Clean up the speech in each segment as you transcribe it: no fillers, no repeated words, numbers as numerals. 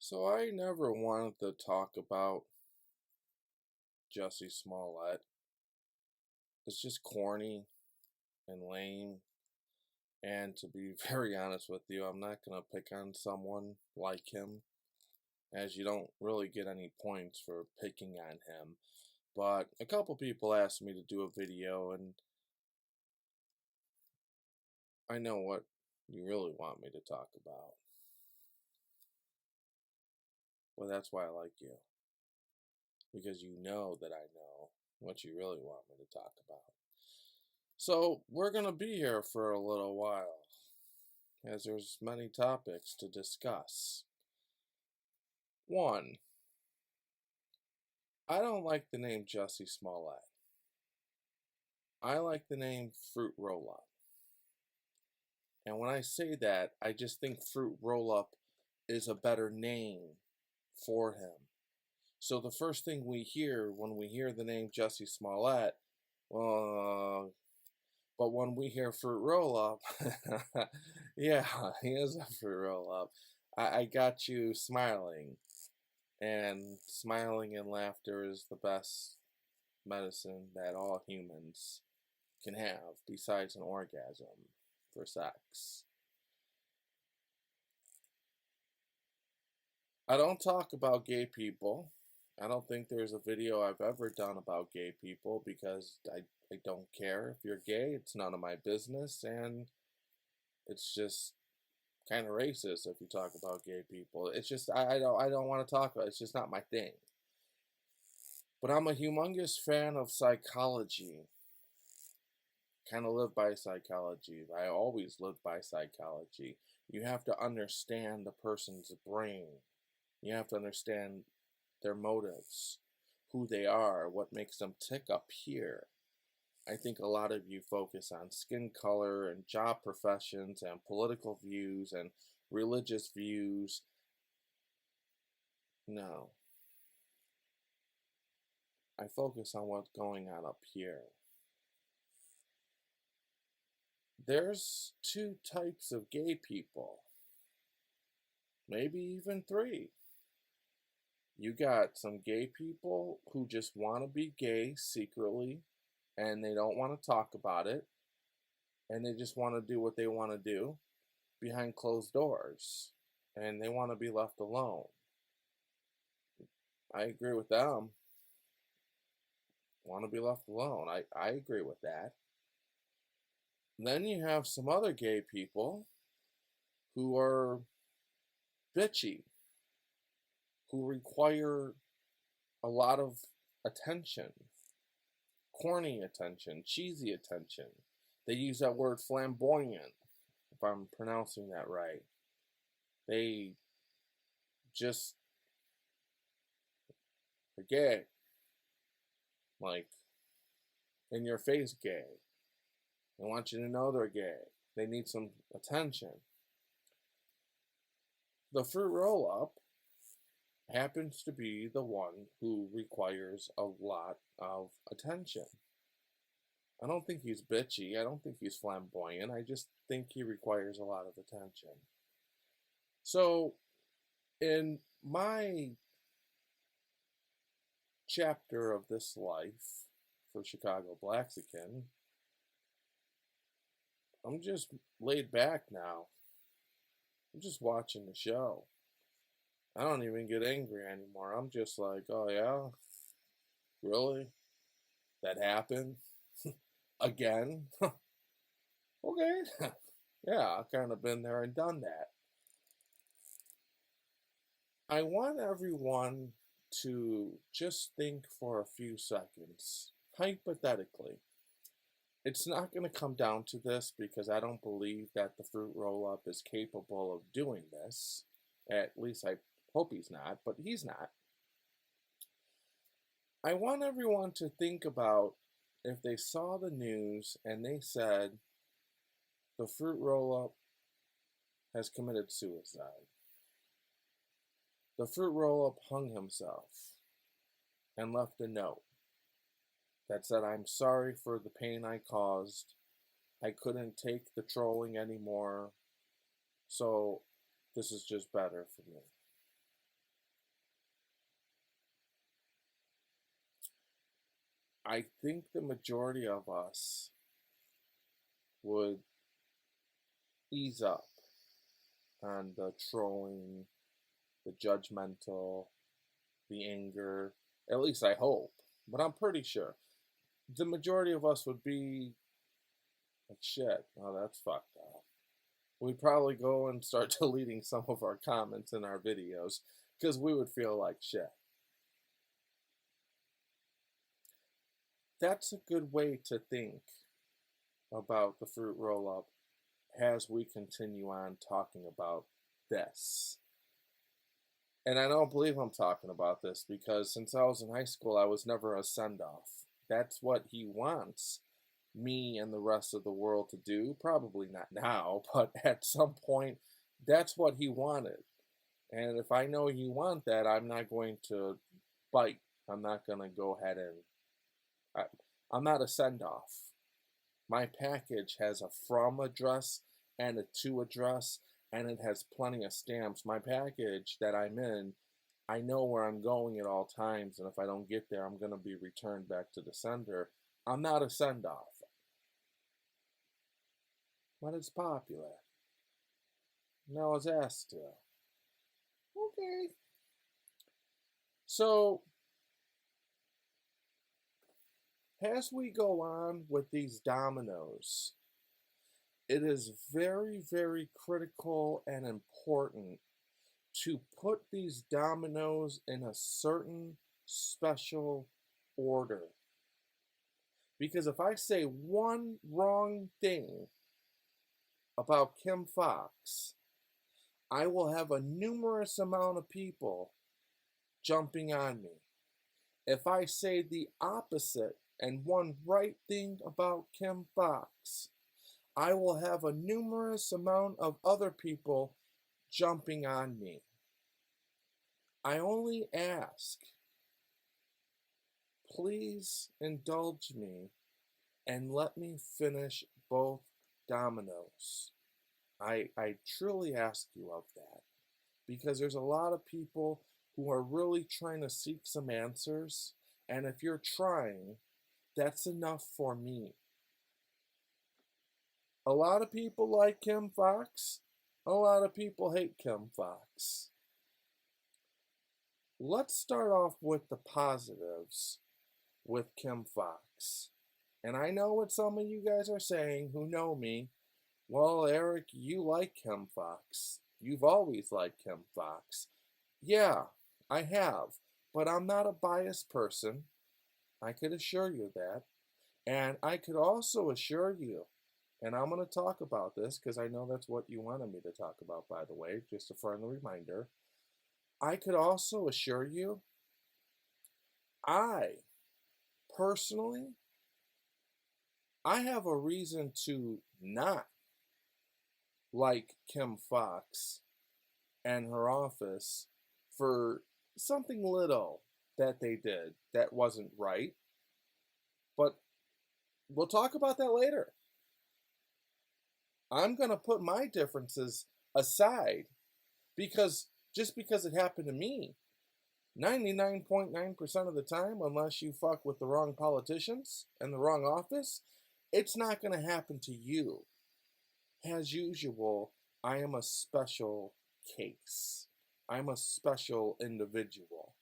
So I never wanted to talk about Jussie Smollett. It's just corny and lame. And to be very honest with you, I'm not going to pick on someone like him, as you don't really get any points for picking on him. But a couple people asked me to do a video, and I know what you really want me to talk about. Well, that's why I like you. Because you know that I know what you really want me to talk about. So we're going to be here for a little while, as there's many topics to discuss. One, I don't like the name Jussie Smollett. I like the name Fruit Roll-Up. And when I say that, I just think Fruit Roll-Up is a better name for him. So the first thing we hear when we hear the name Jussie Smollett, but when we hear Fruit Roll-Up, yeah, he is a fruit roll-up. I got you smiling. And smiling and laughter is the best medicine that all humans can have, besides an orgasm for sex. I don't talk about gay people. I don't think there's a video I've ever done about gay people because I don't care. If you're gay, it's none of my business, and it's just kind of racist if you talk about gay people. It's just I don't want to talk about it. It's just not my thing. But I'm a humongous fan of psychology. Kind of live by psychology. I always live by psychology. You have to understand the person's brain. You have to understand their motives, who they are, what makes them tick up here. I think a lot of you focus on skin color and job professions and political views and religious views. No. I focus on what's going on up here. There's two types of gay people. Maybe even three. You got some gay people who just want to be gay secretly, and they don't want to talk about it, and they just want to do what they want to do behind closed doors, and they want to be left alone. I agree with them. Want to be left alone. I agree with that. And then you have some other gay people who are bitchy, who require a lot of attention, corny attention, cheesy attention. They use that word flamboyant, if I'm pronouncing that right. They just are gay. Like, in your face gay. They want you to know they're gay. They need some attention. The fruit roll-up happens to be the one who requires a lot of attention. I don't think he's bitchy. I don't think he's flamboyant. I just think he requires a lot of attention. So, in my chapter of this life for Chicago Blaxican, I'm just laid back now. I'm just watching the show. I don't even get angry anymore. I'm just like, oh yeah? Really? That happened? Again? Okay. Yeah, I've kind of been there and done that. I want everyone to just think for a few seconds, hypothetically. It's not going to come down to this because I don't believe that the fruit roll-up is capable of doing this. At least I hope he's not, but he's not. I want everyone to think about if they saw the news and they said the fruit roll-up has committed suicide. The fruit roll-up hung himself and left a note that said, "I'm sorry for the pain I caused. I couldn't take the trolling anymore, so this is just better for me." I think the majority of us would ease up on the trolling, the judgmental, the anger. At least I hope. But I'm pretty sure the majority of us would be like, shit, oh, that's fucked up. We'd probably go and start deleting some of our comments in our videos because we would feel like shit. That's a good way to think about the fruit roll up as we continue on talking about this. And I don't believe I'm talking about this because since I was in high school, I was never a send off. That's what he wants me and the rest of the world to do. Probably not now, but at some point, that's what he wanted. And if I know you want that, I'm not going to bite. I'm not going to go ahead and. I'm not a send off. My package has a from address and a to address, and it has plenty of stamps. My package that I'm in, I know where I'm going at all times, and if I don't get there, I'm going to be returned back to the sender. I'm not a send off. But it's popular. Now I was asked to. Okay. So, as we go on with these dominoes, it is very, very critical and important to put these dominoes in a certain special order. Because if I say one wrong thing about Kim Foxx, I will have a numerous amount of people jumping on me. If I say the opposite and one right thing about Kim Foxx, I will have a numerous amount of other people jumping on me. I only ask, please indulge me and let me finish both dominoes. I truly ask you of that because there's a lot of people who are really trying to seek some answers, and if you're trying, that's enough for me. A lot of people like Kim Foxx. A lot of people hate Kim Foxx. Let's start off with the positives with Kim Foxx. And I know what some of you guys are saying who know me. Well, Eric, you like Kim Foxx. You've always liked Kim Foxx. Yeah, I have. But I'm not a biased person. I could assure you that. And I could also assure you, and I'm going to talk about this because I know that's what you wanted me to talk about, by the way, just a friendly reminder. I could also assure you, I personally, I have a reason to not like Kim Foxx and her office for something little that they did that wasn't right. But we'll talk about that later. I'm going to put my differences aside because just because it happened to me, 99.9% of the time, unless you fuck with the wrong politicians and the wrong office, it's not going to happen to you. As usual, I am a special case. I'm a special individual.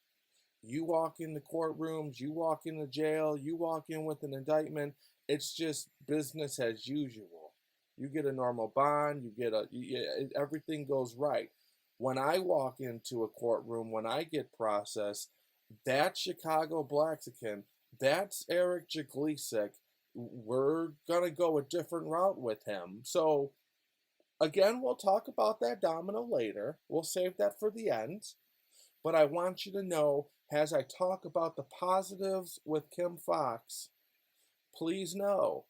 You walk in the courtrooms, you walk into jail, you walk in with an indictment, it's just business as usual. You get a normal bond, everything goes right. When I walk into a courtroom, when I get processed, that's Chicago Blaxican, that's Eric Jaglisik. We're going to go a different route with him. So, again, we'll talk about that domino later. We'll save that for the end. But I want you to know, as I talk about the positives with Kim Foxx, please know,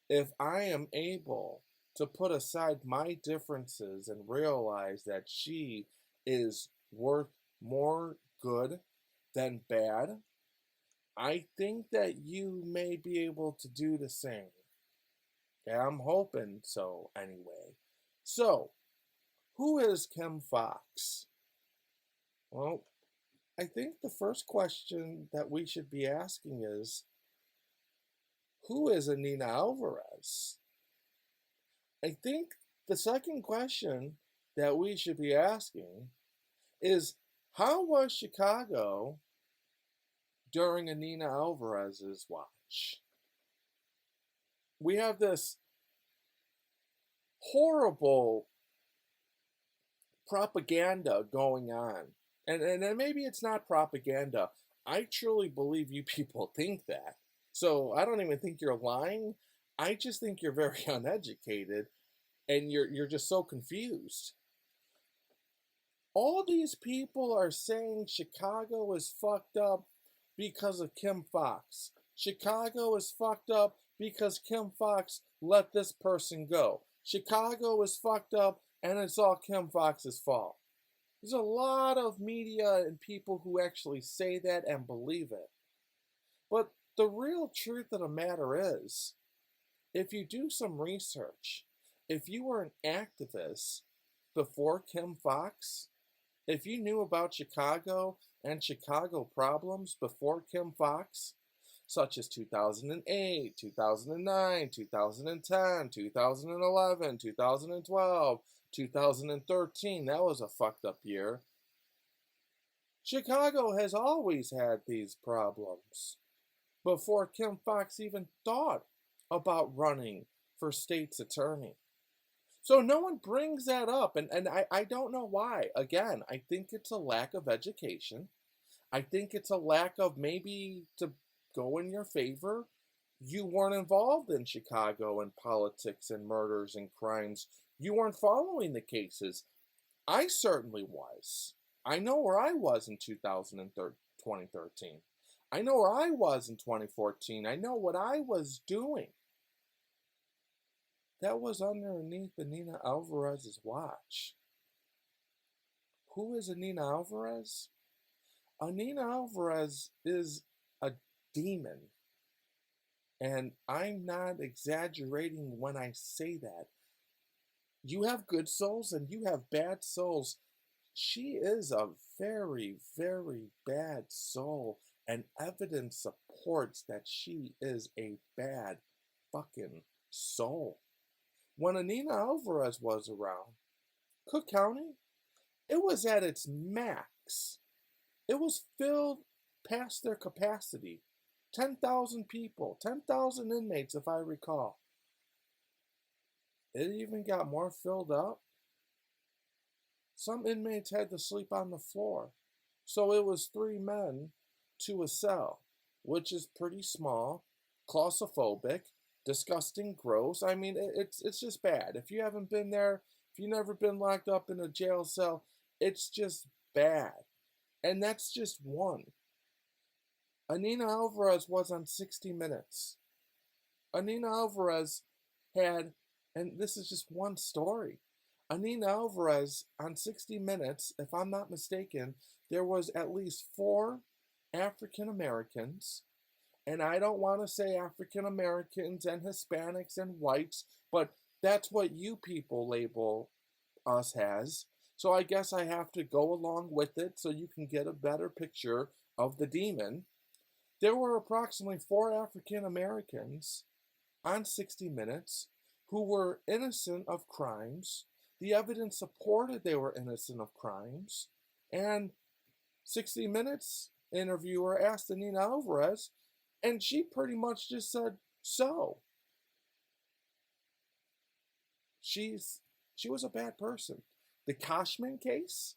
if I am able to put aside my differences and realize that she is worth more good than bad, I think that you may be able to do the same. And I'm hoping so anyway. So, who is Kim Foxx? Well, I think the first question that we should be asking is, Who is Anina Alvarez? I think the second question that we should be asking is, how was Chicago during Anina Alvarez's watch? We have this horrible propaganda going on. And maybe it's not propaganda. I truly believe you people think that. So I don't even think you're lying. I just think you're very uneducated and you're just so confused. All these people are saying Chicago is fucked up because of Kim Foxx. Chicago is fucked up because Kim Foxx let this person go. Chicago is fucked up and it's all Kim Foxx's fault. There's a lot of media and people who actually say that and believe it. But the real truth of the matter is, if you do some research, if you were an activist before Kim Foxx, if you knew about Chicago and Chicago problems before Kim Foxx, such as 2008, 2009, 2010, 2011, 2012, 2013, that was a fucked up year. Chicago has always had these problems before Kim Foxx even thought about running for state's attorney. So no one brings that up, and I don't know why. Again, I think it's a lack of education. I think it's a lack of, maybe to go in your favor, you weren't involved in Chicago and politics and murders and crimes. You weren't following the cases. I certainly was. I know where I was in 2013. I know where I was in 2014. I know what I was doing. That was underneath Anina Alvarez's watch. Who is Anina Alvarez? Anina Alvarez is a demon. And I'm not exaggerating when I say that. You have good souls and you have bad souls. She is a very, very bad soul, and evidence supports that she is a bad fucking soul. When Anina Alvarez was around, Cook County, it was at its max. It was filled past their capacity. 10,000 people, 10,000 inmates, if I recall. It even got more filled up. Some inmates had to sleep on the floor. So it was 3 men to a cell, which is pretty small, claustrophobic, disgusting, gross. I mean, it's just bad. If you haven't been there, if you've never been locked up in a jail cell, it's just bad. And that's just one. Anina Alvarez was on 60 Minutes. Anina Alvarez had, and this is just one story, Anina Alvarez on 60 Minutes, if I'm not mistaken, there was at least 4 African Americans, and I don't want to say African Americans and Hispanics and whites, but that's what you people label us as. So I guess I have to go along with it so you can get a better picture of the demon. There were approximately 4 African Americans on 60 Minutes who were innocent of crimes. The evidence supported they were innocent of crimes. And 60 Minutes interviewer asked Anina Alvarez, and she pretty much just said, so. She was a bad person. The Kochman case,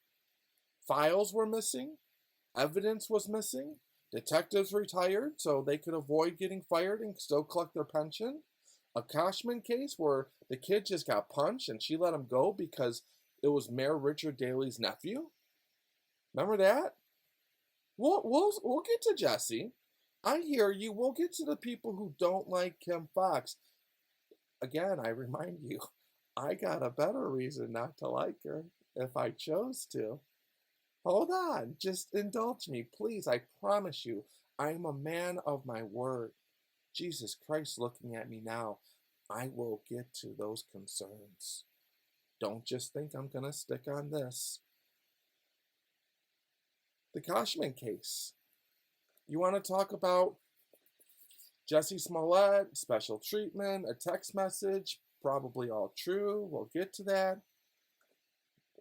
files were missing, evidence was missing, detectives retired so they could avoid getting fired and still collect their pension. A Kochman case where the kid just got punched and she let him go because it was Mayor Richard Daley's nephew. Remember that? We'll get to Jussie. I hear you. We'll get to the people who don't like Kim Foxx. Again, I remind you, I got a better reason not to like her if I chose to. Hold on, just indulge me, please. I promise you, I am a man of my word. Jesus Christ, looking at me now, I will get to those concerns. Don't just think I'm going to stick on this. The Kochman case. You want to talk about Jussie Smollett, special treatment, a text message, probably all true. We'll get to that.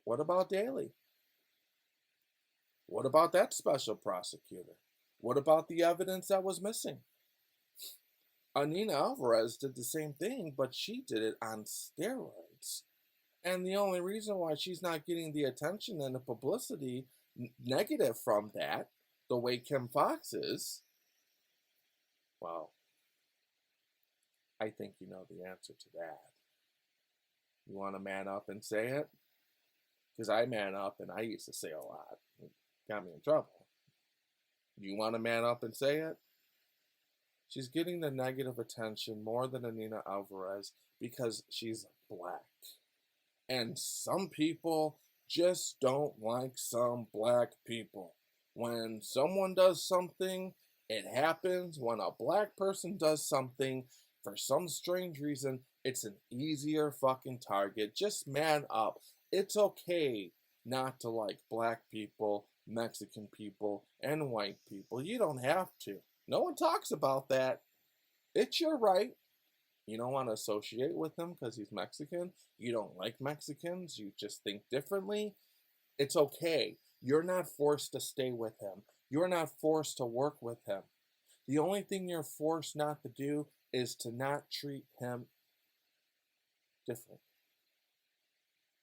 What about Daley? What about that special prosecutor? What about the evidence that was missing? Anina Alvarez did the same thing, but she did it on steroids. And the only reason why she's not getting the attention and the publicity negative from that, the way Kim Foxx is, well, I think you know the answer to that. You want to man up and say it? Because I man up and I used to say a lot. It got me in trouble. You want to man up and say it? She's getting the negative attention more than Anina Alvarez because she's black. And some people just don't like some black people. When someone does something, it happens. When a black person does something, for some strange reason, it's an easier fucking target. Just man up. It's okay not to like black people, Mexican people, and white people. You don't have to. No one talks about that. It's your right. You don't want to associate with him because he's Mexican. You don't like Mexicans. You just think differently. It's okay. You're not forced to stay with him. You're not forced to work with him. The only thing you're forced not to do is to not treat him different.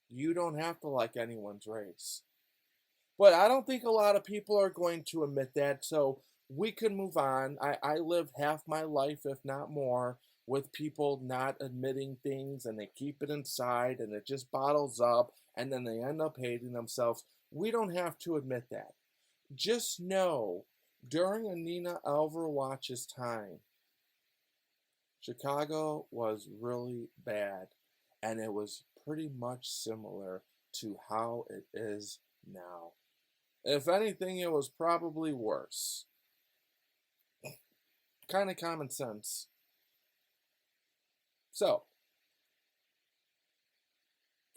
You don't have to like anyone's race. But I don't think a lot of people are going to admit that, so we can move on. I live half my life, if not more, with people not admitting things, and they keep it inside, and it just bottles up, and then they end up hating themselves. We don't have to admit that. Just know, during Anina Alvarez's time, Chicago was really bad, and it was pretty much similar to how it is now. If anything, it was probably worse. Kind of common sense. So,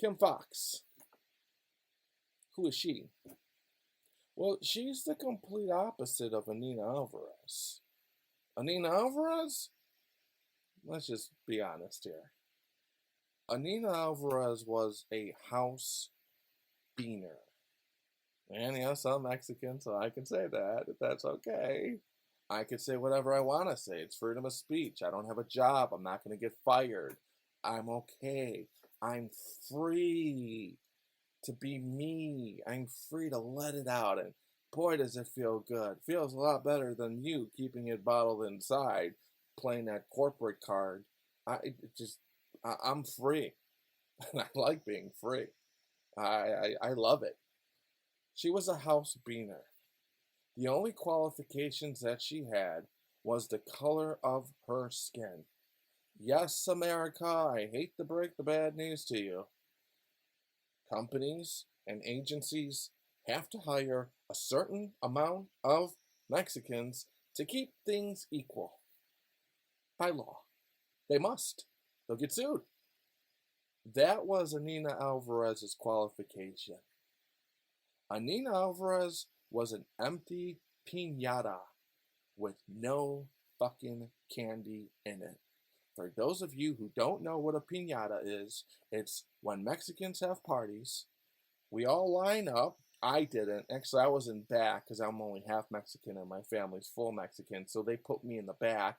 Kim Foxx. Who is she? Well, she's the complete opposite of Anina Alvarez. Anina Alvarez? Let's just be honest here. Anina Alvarez was a house beaner. And yes, I'm Mexican, so I can say that, if that's okay. I could say whatever I want to say. It's freedom of speech. I don't have a job. I'm not going to get fired. I'm okay. I'm free to be me. I'm free to let it out. And boy, does it feel good. Feels a lot better than you keeping it bottled inside, playing that corporate card. I'm free. And I like being free. I love it. She was a house beaner. The only qualifications that she had was the color of her skin. Yes, America, I hate to break the bad news to you. Companies and agencies have to hire a certain amount of Mexicans to keep things equal. By law. They must. They'll get sued. That was Anina Alvarez's qualification. Anina Alvarez was an empty piñata with no fucking candy in it. For those of you who don't know what a piñata is, it's when Mexicans have parties, we all line up. I didn't. Actually, I was in back because I'm only half Mexican and my family's full Mexican, so they put me in the back.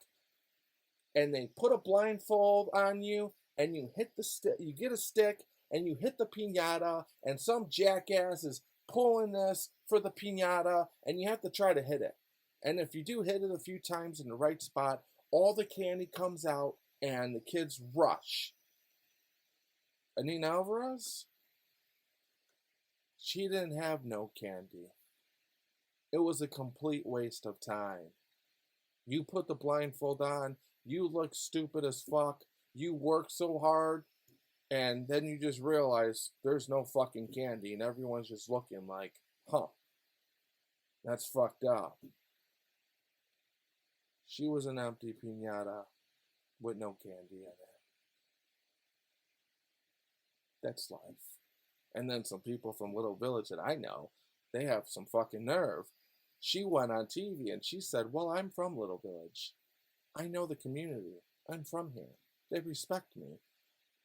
And they put a blindfold on you, and you hit the stick. You get a stick, and you hit the piñata, and some jackass is pulling this for the piñata, and you have to try to hit it. And if you do hit it a few times in the right spot, all the candy comes out, and the kids rush. Anina Alvarez? She didn't have no candy. It was a complete waste of time. You put the blindfold on, you look stupid as fuck, you work so hard, and then you just realize there's no fucking candy, and everyone's just looking like, huh, that's fucked up. She was an empty piñata with no candy in it. That's life. And then some people from Little Village that I know, they have some fucking nerve. She went on TV and she said, well, I'm from Little Village. I know the community. I'm from here. They respect me.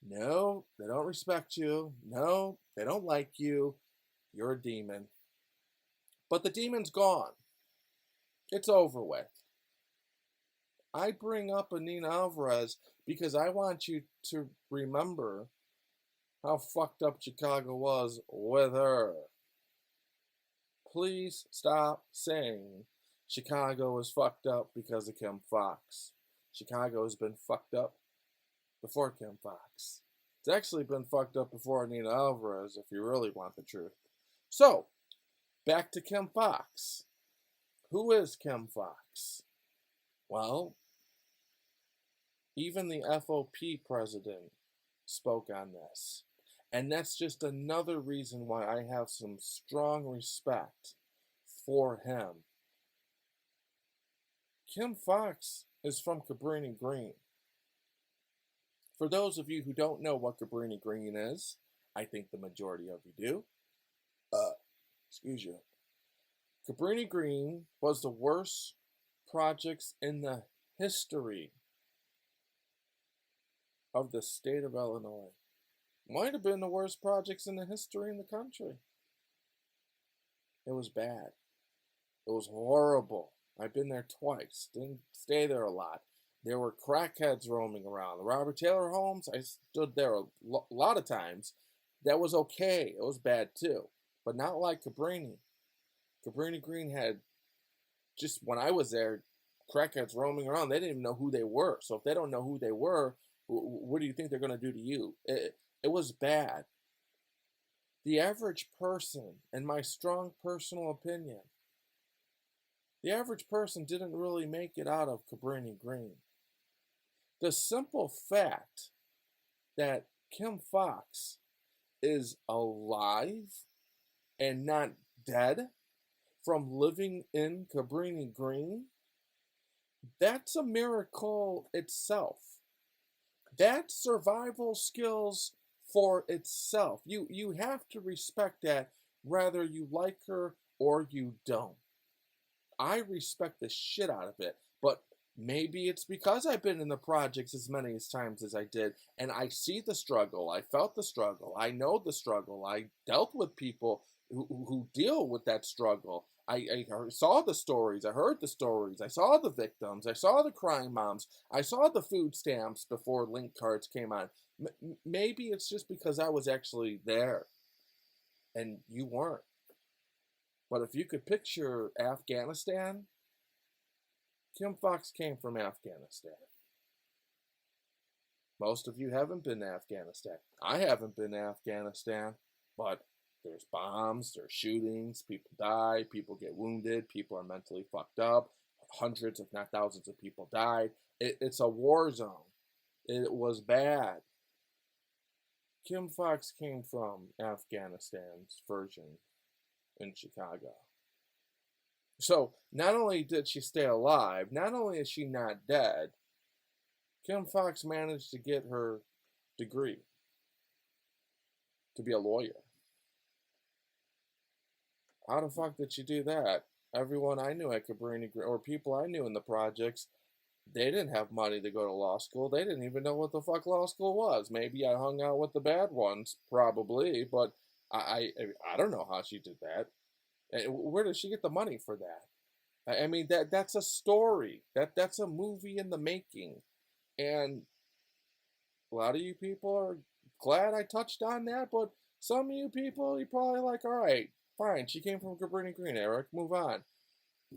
No, they don't respect you. No, they don't like you. You're a demon. But the demon's gone. It's over with. I bring up Anina Alvarez because I want you to remember how fucked up Chicago was with her. Please stop saying Chicago is fucked up because of Kim Foxx. Chicago has been fucked up before Kim Foxx. It's actually been fucked up before Anina Alvarez, if you really want the truth. So, back to Kim Foxx. Who is Kim Foxx? Well, even the FOP president spoke on this. And that's just another reason why I have some strong respect for him. Kim Foxx is from Cabrini Green. For those of you who don't know what Cabrini Green is, I think the majority of you do. Excuse you. Cabrini Green was the worst projects in the history of the state of Illinois. Might have been the worst projects in the history in the country. It was bad. It was horrible. I've been there twice. Didn't stay there a lot. There were crackheads roaming around. The Robert Taylor homes, I stood there a lot of times. That was okay. It was bad too. But not like Cabrini. Cabrini Green had, just when I was there, crackheads roaming around. They didn't even know who they were. So if they don't know who they were, what do you think they're going to do to you? It was bad. The average person, in my strong personal opinion, the average person didn't really make it out of Cabrini Green. The simple fact that Kim Foxx is alive and not dead from living in Cabrini Green, that's a miracle itself. That's survival skills for itself. You have to respect that whether you like her or you don't. I respect the shit out of it, but maybe it's because I've been in the projects as many times as I did, and I see the struggle, I felt the struggle, I know the struggle, I dealt with people who deal with that struggle. I saw the stories, I heard the stories, I saw the victims, I saw the crime moms, I saw the food stamps before link cards came on. Maybe it's just because I was actually there, and you weren't. But if you could picture Afghanistan, Kim Foxx came from Afghanistan. Most of you haven't been to Afghanistan. I haven't been to Afghanistan, but there's bombs, there's shootings, people die, people get wounded, people are mentally fucked up, hundreds if not thousands of people died. It's a war zone. It was bad. Kim Foxx came from Afghanistan's version in Chicago. So not only did she stay alive, not only is she not dead, Kim Foxx managed to get her degree to be a lawyer. How the fuck did she do that? Everyone I knew at Cabrini, or people I knew in the projects, they didn't have money to go to law school. They didn't even know what the fuck law school was. Maybe I hung out with the bad ones, probably, but I don't know how she did that. Where did she get the money for that? I mean, that's a story. That's a movie in the making. And a lot of you people are glad I touched on that, but some of you people, you're probably like, all right, fine, she came from Cabrini Green, Eric, move on.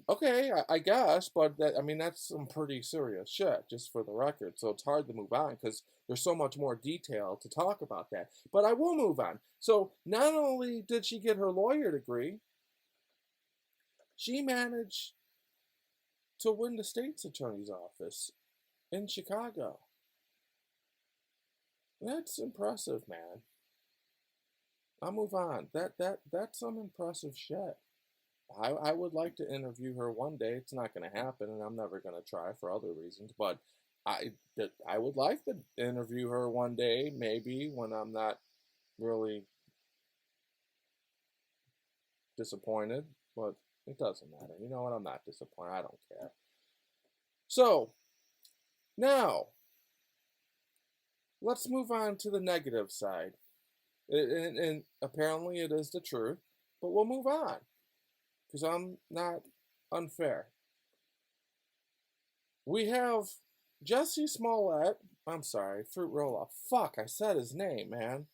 Okay, I guess, but that's some pretty serious shit, just for the record. So it's hard to move on because there's so much more detail to talk about that. But I will move on. So not only did she get her lawyer degree, she managed to win the state's attorney's office in Chicago. That's impressive, man. I'll move on. That's some impressive shit. I would like to interview her one day. It's not going to happen, and I'm never going to try for other reasons. But I would like to interview her one day, maybe when I'm not really disappointed. But it doesn't matter. You know what? I'm not disappointed. I don't care. So, Now, let's move on to the negative side. And apparently it is the truth, but we'll move on because I'm not unfair. We have Jussie Smollett. I'm sorry, Fruit Roll Up. Fuck, I said his name, man.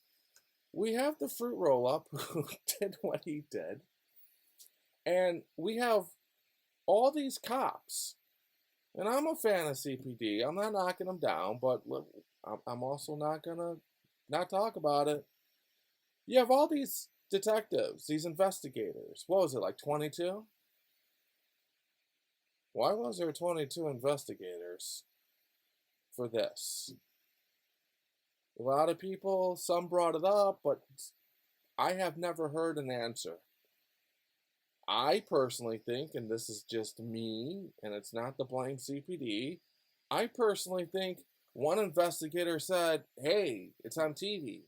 We have the Fruit Roll Up who did what he did. And we have all these cops. And I'm a fan of CPD. I'm not knocking them down, but look, I'm also not going to not talk about it. You have all these detectives, these investigators. What was it, like 22? Why was there 22 investigators for this? A lot of people, some brought it up, but I have never heard an answer. I personally think, and this is just me, and it's not the blank CPD, I personally think one investigator said, hey, it's on TV.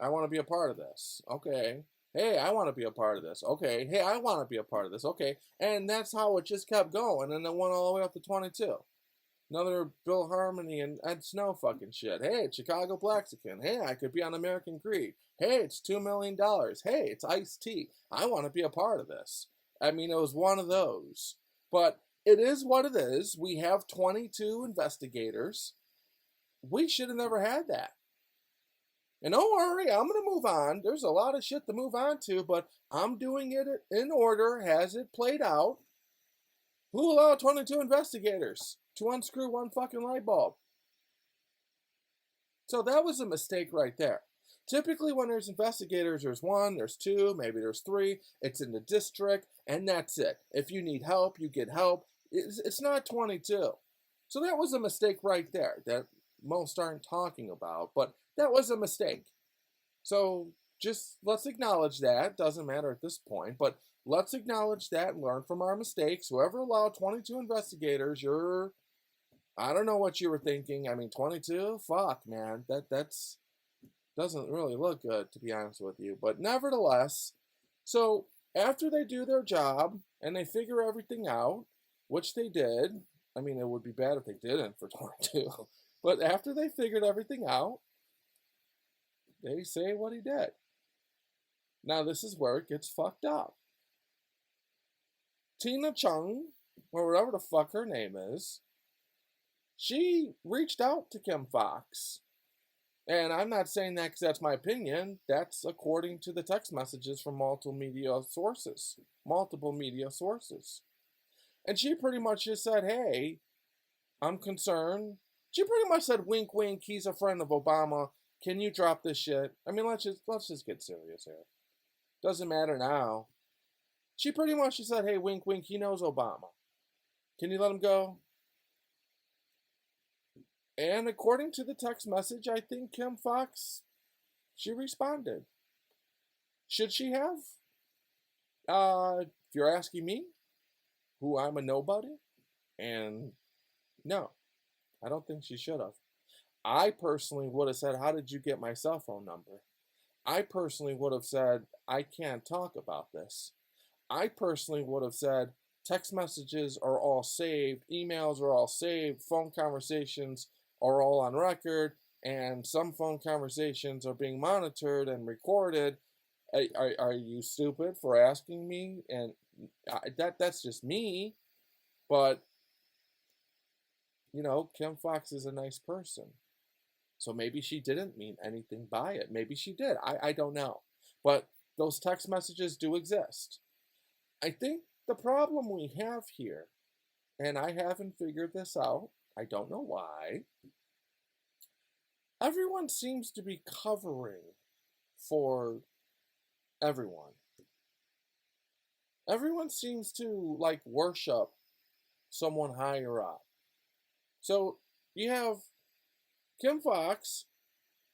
I want to be a part of this. Okay. Hey, I want to be a part of this. Okay. Hey, I want to be a part of this. Okay. And that's how it just kept going. And it went all the way up to 22. Another Bill Harmony and Ed Snow fucking shit. Hey, it's Chicago Blaxican. Hey, I could be on American Greed. Hey, it's $2 million. Hey, it's Ice-T. I want to be a part of this. I mean, it was one of those. But it is what it is. We have 22 investigators. We should have never had that. And don't worry, I'm going to move on. There's a lot of shit to move on to, but I'm doing it in order. Has it played out? Who allowed 22 investigators to unscrew one fucking light bulb? So that was a mistake right there. Typically when there's investigators, there's one, there's two, maybe there's three. It's in the district, and that's it. If you need help, you get help. It's not 22. So that was a mistake right there that most aren't talking about, but that was a mistake. So just let's acknowledge that. Doesn't matter at this point, but let's acknowledge that and learn from our mistakes. Whoever allowed 22 investigators, I don't know what you were thinking. I mean, 22? Fuck, man. That's doesn't really look good, to be honest with you. But nevertheless, so after they do their job and they figure everything out, which they did, I mean, it would be bad if they didn't for 22. But after they figured everything out, they say what he did. Now, this is where it gets fucked up. Tina Chung, or whatever the fuck her name is, she reached out to Kim Foxx. And I'm not saying that because that's my opinion. That's according to the text messages from multiple media sources. And she pretty much just said, hey, I'm concerned. She pretty much said, wink, wink, he's a friend of Obama. Can you drop this shit? I mean, let's just get serious here. Doesn't matter now. She pretty much just said, hey, wink, wink, he knows Obama. Can you let him go? And according to the text message, I think Kim Foxx, she responded. Should she have? If you're asking me, who I'm a nobody, and no, I don't think she should have. I personally would have said, how did you get my cell phone number? I personally would have said, I can't talk about this. I personally would have said, text messages are all saved, emails are all saved, phone conversations are all on record, and some phone conversations are being monitored and recorded. Are you stupid for asking me? And that's just me. But, you know, Kim Foxx is a nice person. So maybe she didn't mean anything by it. Maybe she did. I don't know. But those text messages do exist. I think the problem we have here, and I haven't figured this out, I don't know why, everyone seems to be covering for everyone. Everyone seems to, like, worship someone higher up. So you have Kim Foxx.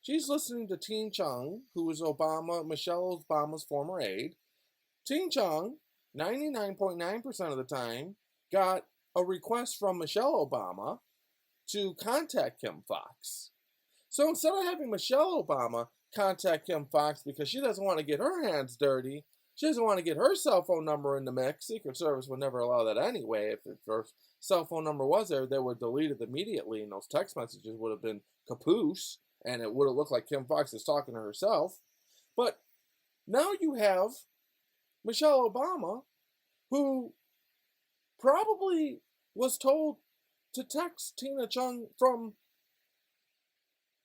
She's listening to Teen Chung, who is Michelle Obama's former aide. Teen Chung, 99.9% of the time, got a request from Michelle Obama to contact Kim Foxx. So instead of having Michelle Obama contact Kim Foxx because she doesn't want to get her hands dirty, She doesn't want to get her cell phone number in the mix. Secret Service would never allow that anyway. If her cell phone number was there, they would delete it immediately, and those text messages would have been caboose, and it would have looked like Kim Foxx is talking to herself. But now you have Michelle Obama, who probably was told to text Tina Chung from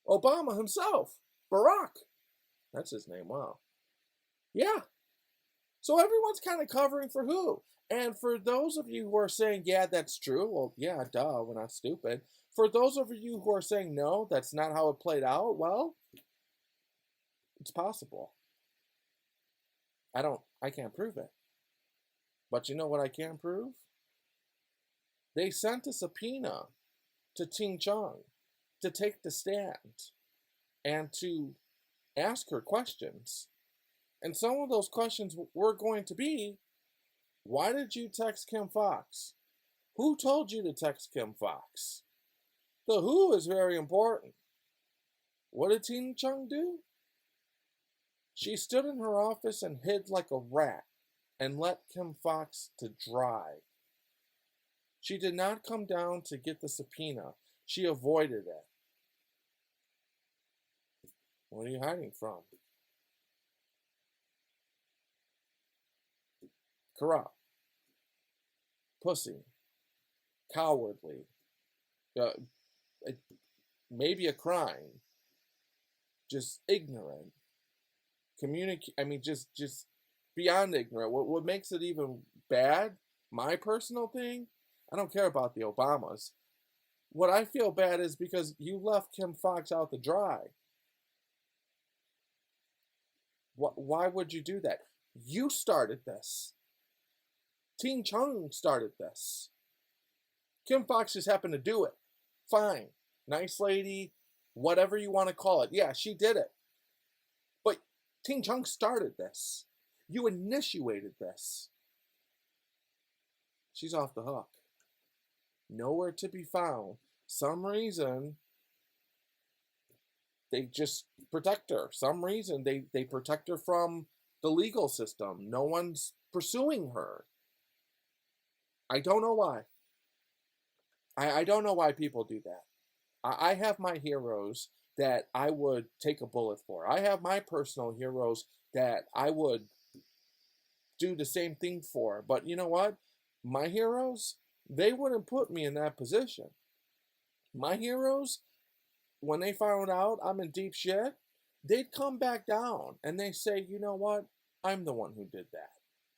Obama himself. Barack. That's his name, wow. Yeah. So everyone's kind of covering for who? And for those of you who are saying, yeah, that's true, well, yeah, duh, we're not stupid. For those of you who are saying, no, that's not how it played out, well, it's possible. I can't prove it. But you know what I can prove? They sent a subpoena to Tina Chung to take the stand and to ask her questions. And some of those questions were going to be, why did you text Kim Foxx? Who told you to text Kim Foxx? The who is very important. What did Tina Chung do? She stood in her office and hid like a rat and let Kim Foxx to dry. She did not come down to get the subpoena. She avoided it. What are you hiding from? Corrupt. Pussy. Cowardly. Maybe a crime. Just ignorant. Just beyond ignorant. What makes it even bad, my personal thing, I don't care about the Obamas. What I feel bad is because you left Kim Foxx out to dry. Why would you do that? You started this. Tina Chung started this. Kim Foxx just happened to do it. Fine. Nice lady. Whatever you want to call it. Yeah, she did it. But Tina Chung started this. You initiated this. She's off the hook. Nowhere to be found. Some reason they just protect her. Some reason they protect her from the legal system. No one's pursuing her. I don't know why. I don't know why people do that. I have my heroes that I would take a bullet for. I have my personal heroes that I would do the same thing for. But you know what? My heroes, they wouldn't put me in that position. My heroes, when they found out I'm in deep shit, they'd come back down and they say, you know what? I'm the one who did that.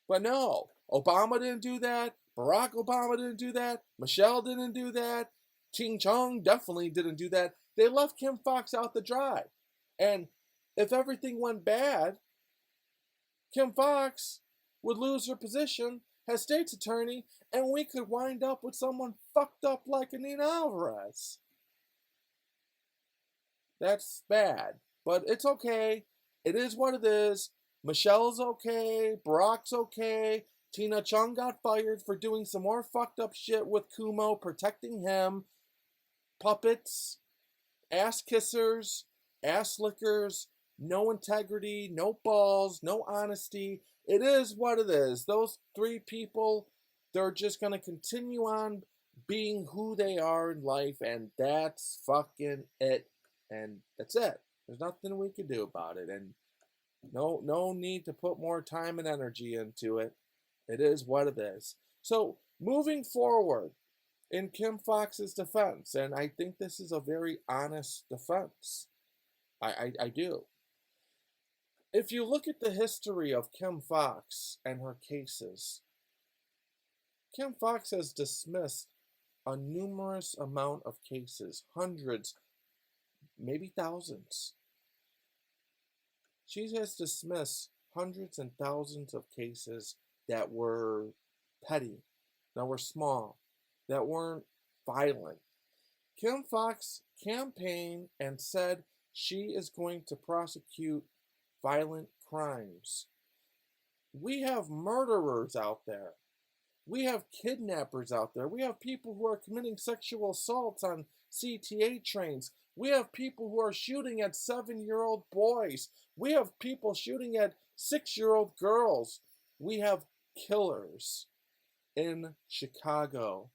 But no, Obama didn't do that. Barack Obama didn't do that. Michelle didn't do that. Tina Chung definitely didn't do that. They left Kim Foxx out to dry. And if everything went bad, Kim Foxx would lose her position as state's attorney, and we could wind up with someone fucked up like Anina Alvarez. That's bad, but it's okay. It is what it is. Michelle's okay. Barack's okay. Tina Chung got fired for doing some more fucked up shit with Kumo, protecting him. Puppets, ass kissers, ass lickers, no integrity, no balls, no honesty. It is what it is. Those three people, they're just going to continue on being who they are in life, and that's fucking it. And that's it. There's nothing we can do about it, and no need to put more time and energy into it. It is what it is. So, moving forward, in Kim Foxx's defense, and I think this is a very honest defense. I do. If you look at the history of Kim Foxx and her cases, Kim Foxx has dismissed a numerous amount of cases, hundreds, maybe thousands. She has dismissed hundreds and thousands of cases that were petty, that were small, that weren't violent. Kim Foxx campaigned and said she is going to prosecute violent crimes. We have murderers out there. We have kidnappers out there. We have people who are committing sexual assaults on CTA trains. We have people who are shooting at 7-year-old boys. We have people shooting at 6-year-old girls. We have killers in Chicago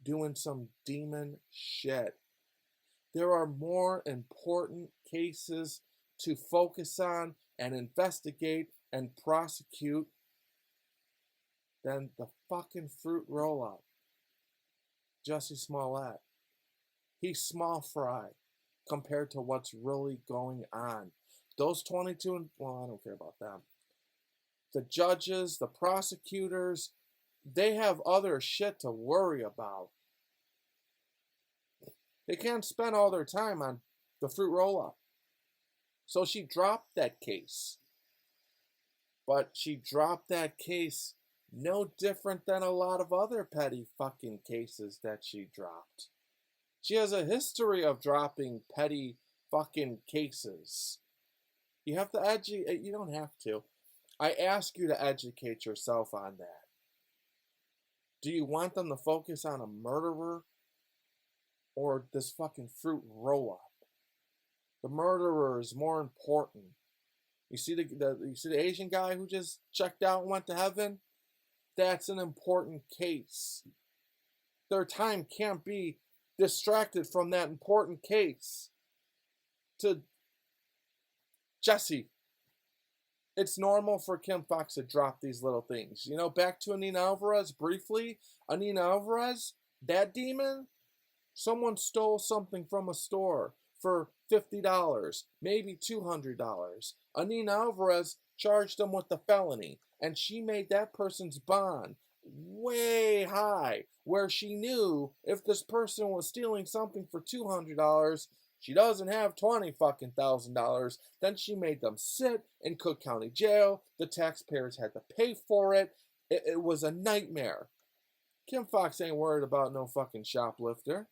doing some demon shit. There are more important cases to focus on and investigate and prosecute than the fucking fruit roll-up. Jussie Smollett. He's small fry compared to what's really going on. Those 22, well, I don't care about them. The judges, the prosecutors, they have other shit to worry about. They can't spend all their time on the fruit roll-up. So she dropped that case. But she dropped that case no different than a lot of other petty fucking cases that she dropped. She has a history of dropping petty fucking cases. You have to educate, you don't have to. I ask you to educate yourself on that. Do you want them to focus on a murderer or this fucking fruit roll-up? The murderer is more important. You see the Asian guy who just checked out and went to heaven? That's an important case. Their time can't be distracted from that important case. To Jesse, it's normal for Kim Foxx to drop these little things. You know, back to Anina Alvarez briefly. Anina Alvarez, that demon, someone stole something from a store for $50, maybe $200. Anina Alvarez charged them with the felony, and she made that person's bond way high, where she knew if this person was stealing something for $200, she doesn't have $20,000, then she made them sit in Cook County Jail. The taxpayers had to pay for it. It was a nightmare. Kim Foxx ain't worried about no fucking shoplifter.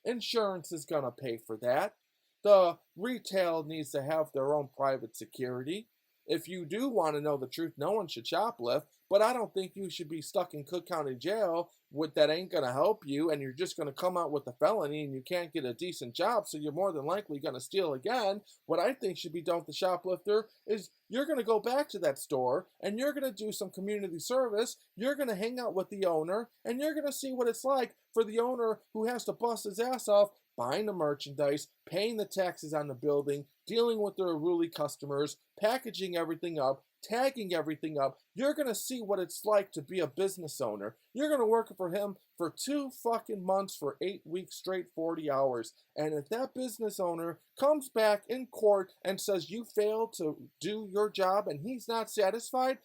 Insurance is gonna pay for that. The retail needs to have their own private security. If you do want to know the truth, no one should shoplift, but I don't think you should be stuck in Cook County Jail with that ain't going to help you, and you're just going to come out with a felony and you can't get a decent job, so you're more than likely going to steal again. What I think should be done with the shoplifter is you're going to go back to that store and you're going to do some community service. You're going to hang out with the owner and you're going to see what it's like for the owner who has to bust his ass off buying the merchandise, paying the taxes on the building, dealing with their unruly customers, packaging everything up, tagging everything up. You're going to see what it's like to be a business owner. You're going to work for him for 2 fucking months for 8 weeks straight, 40 hours. And if that business owner comes back in court and says you failed to do your job and he's not satisfied,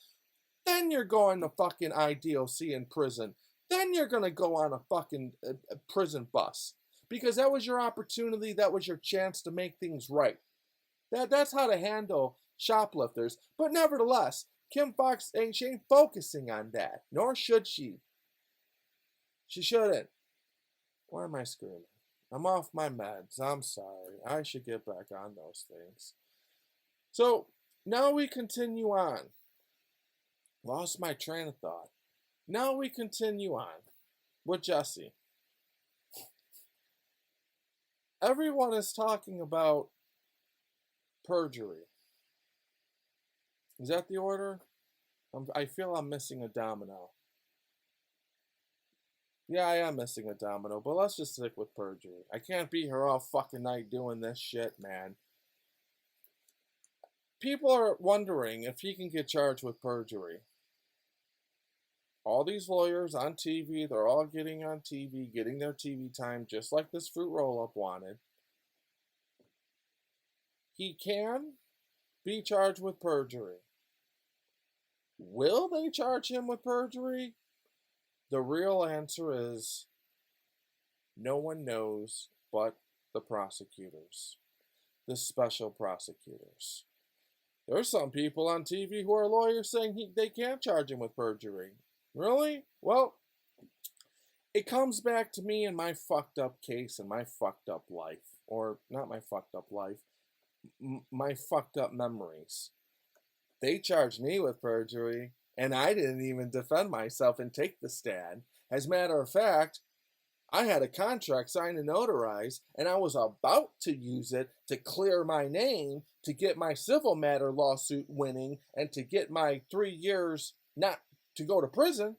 then you're going to fucking IDOC in prison. Then you're going to go on a fucking prison bus. Because that was your opportunity, that was your chance to make things right. That's how to handle shoplifters. But nevertheless, Kim Foxx ain't focusing on that. Nor should she. She shouldn't. Why am I screaming? I'm off my meds. I'm sorry. I should get back on those things. So, now we continue on. Lost my train of thought. Now we continue on with Jussie. Everyone is talking about perjury. Is that the order? I feel I'm missing a domino. Yeah, I am missing a domino, but let's just stick with perjury. I can't be here all fucking night doing this shit, man. People are wondering if he can get charged with perjury. All these lawyers on TV, they're all getting on TV, getting their TV time, just like this fruit roll-up wanted. He can be charged with perjury. Will they charge him with perjury? The real answer is no one knows but the prosecutors, the special prosecutors. There's some people on TV who are lawyers saying they can't charge him with perjury. Really? Well, it comes back to me and my fucked up case and my fucked up life. Or not my fucked up life, my fucked up memories. They charged me with perjury, and I didn't even defend myself and take the stand. As a matter of fact, I had a contract signed and notarized, and I was about to use it to clear my name, to get my civil matter lawsuit winning, and to get my 3 years not to go to prison.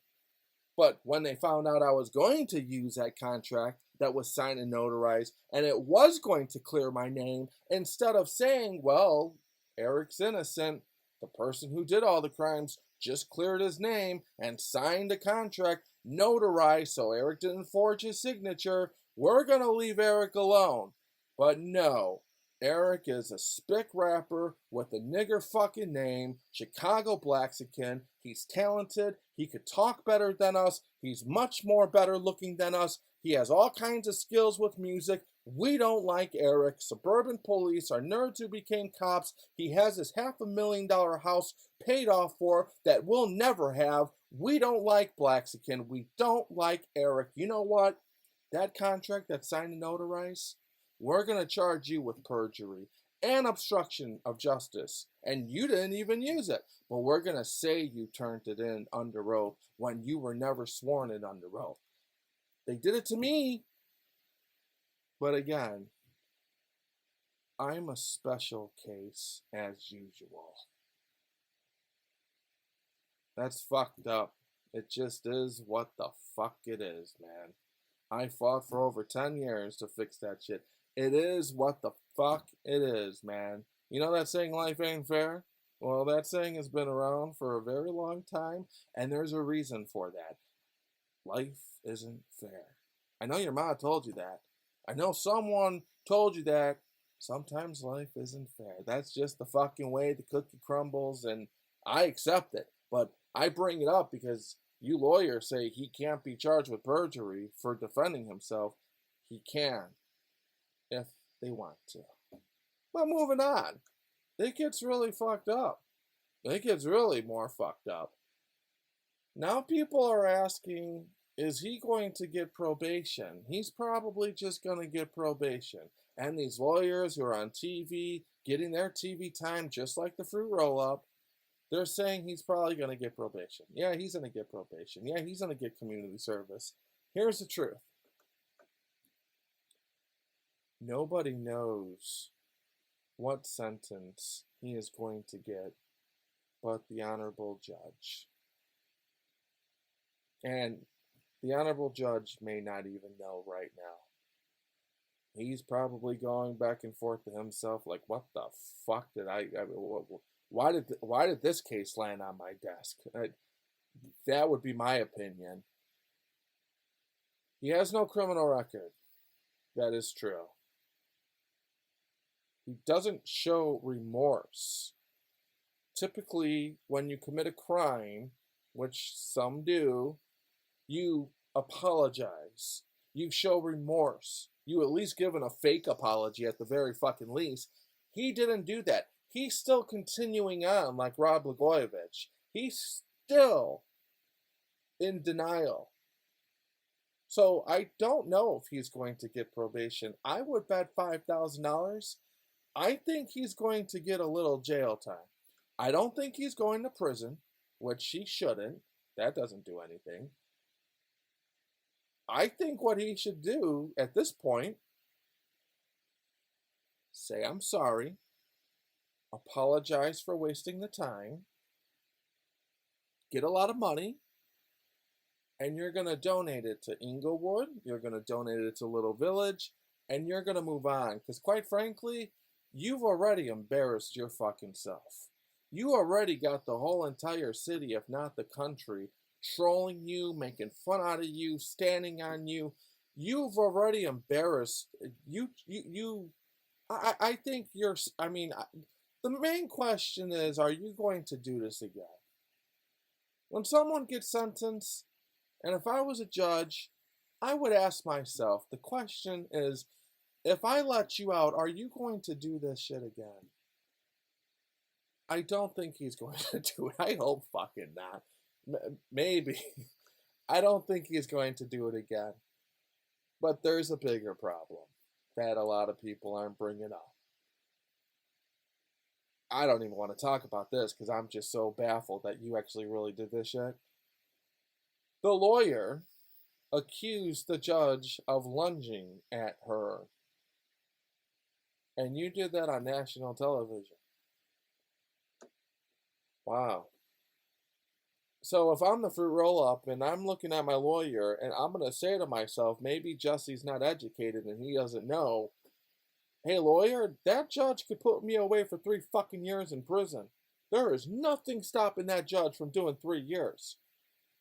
But when they found out I was going to use that contract that was signed and notarized, and it was going to clear my name, instead of saying, well, Eric's innocent, the person who did all the crimes just cleared his name and signed a contract notarized so Eric didn't forge his signature, we're going to leave Eric alone. But no, Eric is a spick rapper with a nigger fucking name, Chicago Blaxican. He's talented. He could talk better than us. He's much more better looking than us. He has all kinds of skills with music. We don't like Eric. Suburban police are nerds who became cops. He has his $500,000 house paid off for that we'll never have. We don't like Blaxican. We don't like Eric. You know what? That contract that's signed and notarized, we're going to charge you with perjury and obstruction of justice. And you didn't even use it. But we're going to say you turned it in under oath when you were never sworn in under oath. They did it to me. But again, I'm a special case as usual. That's fucked up. It just is what the fuck it is, man. I fought for over 10 years to fix that shit. It is what the fuck it is, man. You know that saying, life ain't fair? Well, that saying has been around for a very long time, and there's a reason for that. Life isn't fair. I know your mom told you that. I know someone told you that. Sometimes life isn't fair. That's just the fucking way the cookie crumbles, and I accept it. But I bring it up because you lawyers say he can't be charged with perjury for defending himself. He can, if they want to. But moving on. It gets really fucked up. It gets really more fucked up. Now people are asking, is he going to get probation? He's probably just going to get probation. And these lawyers who are on TV, getting their TV time just like the fruit roll-up, they're saying he's probably going to get probation. Yeah, he's going to get probation. Yeah, he's going to get community service. Here's the truth. Nobody knows what sentence he is going to get but the honorable judge. And the honorable judge may not even know right now. He's probably going back and forth to himself like, what the fuck did why did this case land on my desk? That would be my opinion. He has no criminal record. That is true. He doesn't show remorse. Typically, when you commit a crime, which some do, you apologize. You show remorse. You at least give him a fake apology at the very fucking least. He didn't do that. He's still continuing on like Rod Blagojevich. He's still in denial. So I don't know if he's going to get probation. I would bet $5,000. I think he's going to get a little jail time. I don't think he's going to prison, which he shouldn't. That doesn't do anything. I think what he should do at this point, say I'm sorry, apologize for wasting the time, get a lot of money, and you're going to donate it to Inglewood, you're going to donate it to Little Village, and you're going to move on. Because quite frankly, you've already embarrassed your fucking self. You already got the whole entire city, if not the country, trolling you, making fun out of you, standing on you. You've already embarrassed I think the main question is, are you going to do this again? When someone gets sentenced, and if I was a judge, I would ask myself, the question is, if I let you out, are you going to do this shit again? I don't think he's going to do it. I hope fucking not. Maybe. I don't think he's going to do it again. But there's a bigger problem that a lot of people aren't bringing up. I don't even want to talk about this because I'm just so baffled that you actually really did this shit. The lawyer accused the judge of lunging at her. And you did that on national television. Wow. So if I'm the fruit roll up and I'm looking at my lawyer and I'm going to say to myself, maybe Jussie's not educated and he doesn't know, hey, lawyer, that judge could put me away for 3 fucking years in prison. There is nothing stopping that judge from doing 3 years.